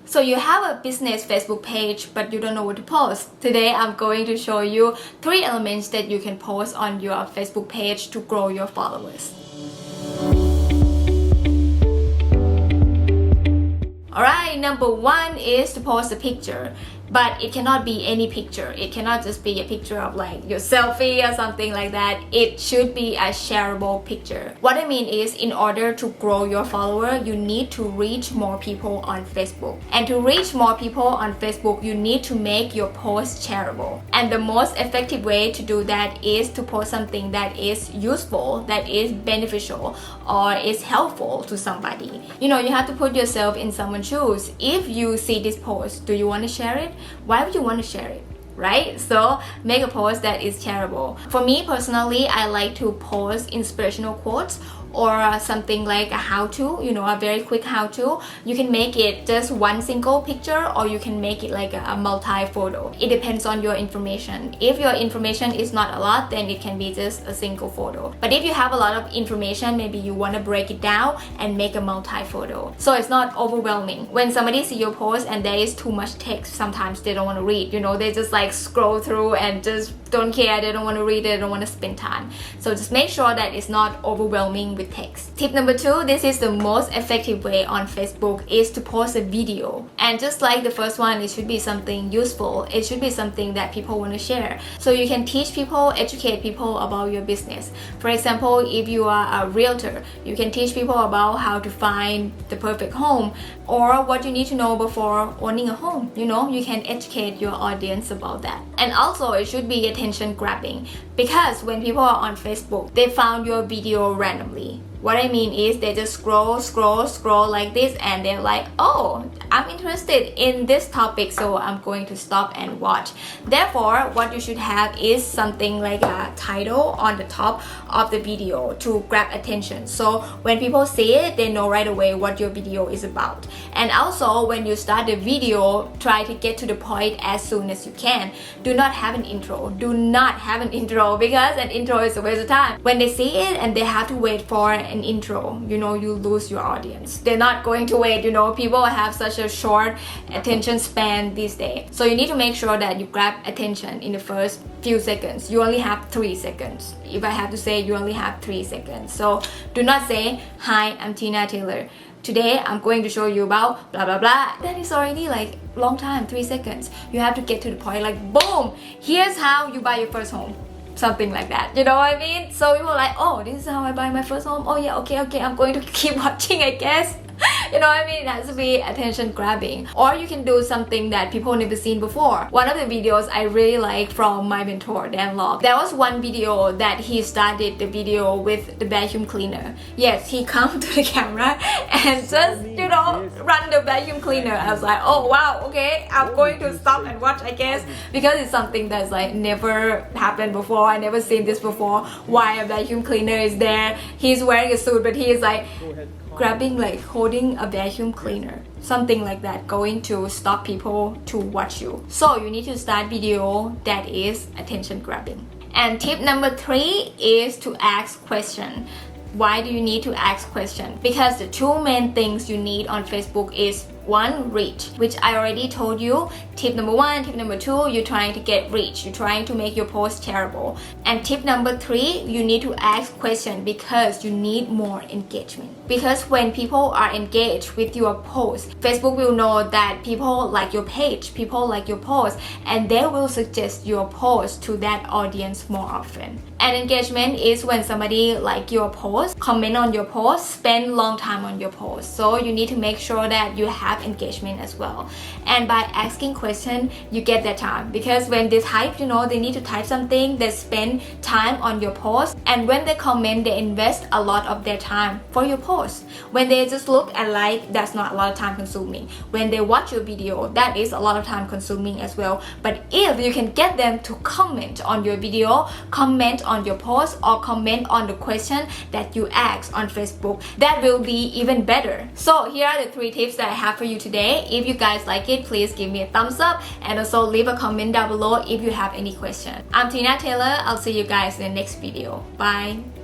So you have a business Facebook page, but you don't know what to post. Today, I'm going to show you 3 elements that you can post on your Facebook page to grow your followers. Alright, number 1 is to post a picture. But it cannot be any picture. It cannot just be a picture of like your selfie or something like that. It should be a shareable picture. What I mean is, in order to grow your follower, you need to reach more people on Facebook. And to reach more people on Facebook, you need to make your post shareable. And the most effective way to do that is to post something that is useful, that is beneficial, or is helpful to somebody. You know, you have to put yourself in someone's shoes. If you see this post, do you want to share it? Why would you want to share it? Right? So make a post that is shareable. For me personally, I like to post inspirational quotes or something like a how-to, you know, a very quick how-to. You can make it just one single picture, or you can make it like a multi-photo. It depends on your information. If your information is not a lot, then it can be just a single photo. But if you have a lot of information, maybe you want to break it down and make a multi-photo. So it's not overwhelming. When somebody see your post and there is too much text, sometimes they don't want to read, you know, they just like scroll through and just don't care, they don't want to read it, they don't want to spend time. So just make sure that it's not overwhelming with text. Tip number 2, this is the most effective way on Facebook, is to post a video. And just like the first one, it should be something useful. It should be something that people want to share. So you can teach people, educate people about your business. For example, if you are a realtor, you can teach people about how to find the perfect home or what you need to know before owning a home. You know, you can educate your audience about that. And also, it should be attention grabbing, because when people are on Facebook, they found your video randomly. What I mean is, they just scroll like this, and they're like, oh, I'm interested in this topic, so I'm going to stop and watch. Therefore, what you should have is something like a title on the top of the video to grab attention. So when people see it, they know right away what your video is about. And also, when you start the video, try to get to the point as soon as you can. Do not have an intro. Do not have an intro, because an intro is a waste of time. When they see it and they have to wait for an intro, you know, you lose your audience. They're not going to wait, you know, people have such a short attention span these days. So you need to make sure that you grab attention in the first few seconds. You only have 3 seconds. If I have to say, you only have 3 seconds. So do not say, hi, I'm Tina Taylor. Today I'm going to show you about blah blah blah. That is already like long time, 3 seconds. You have to get to the point, like boom, here's how you buy your first home. Something like that, you know what I mean? So people are like, oh, this is how I buy my first home. Oh yeah, okay, I'm going to keep watching, I guess. You know what I mean? It has to be attention grabbing. Or you can do something that people never seen before. One of the videos I really like from my mentor, Dan Lok, there was one video that he started the video with the vacuum cleaner. Yes, he come to the camera and just, you know, run the vacuum cleaner. I was like, oh wow, okay, I'm going to stop and watch, I guess, because it's something that's like never happened before. I never seen this before. Why a vacuum cleaner is there? He's wearing a suit, but he is like grabbing, like holding a vacuum cleaner, something like that, going to stop people to watch you. So you need to start video that is attention grabbing. And tip number 3 is to ask question. Why do you need to ask question? Because the 2 main things you need on Facebook is 1, reach, which I already told you. Tip number 1, tip number 2, you're trying to get reach. You're trying to make your post shareable. And tip number 3, you need to ask question because you need more engagement. Because when people are engaged with your post, Facebook will know that people like your page, people like your post, and they will suggest your post to that audience more often. And engagement is when somebody like your post, comment on your post, spend long time on your post. So you need to make sure that you have engagement as well. And by asking question, you get that time. Because when they type, you know, they need to type something, they spend time on your post. And when they comment, they invest a lot of their time for your post. When they just look and like, that's not a lot of time consuming. When they watch your video, that is a lot of time consuming as well. But if you can get them to comment on your video, comment on your post, or comment on the question that you ask on Facebook, that will be even better. So here are the 3 tips that I have for you today. If you guys like it, please give me a thumbs up and also leave a comment down below if you have any question. I'm Tina Taylor. I'll see you guys in the next video. Bye.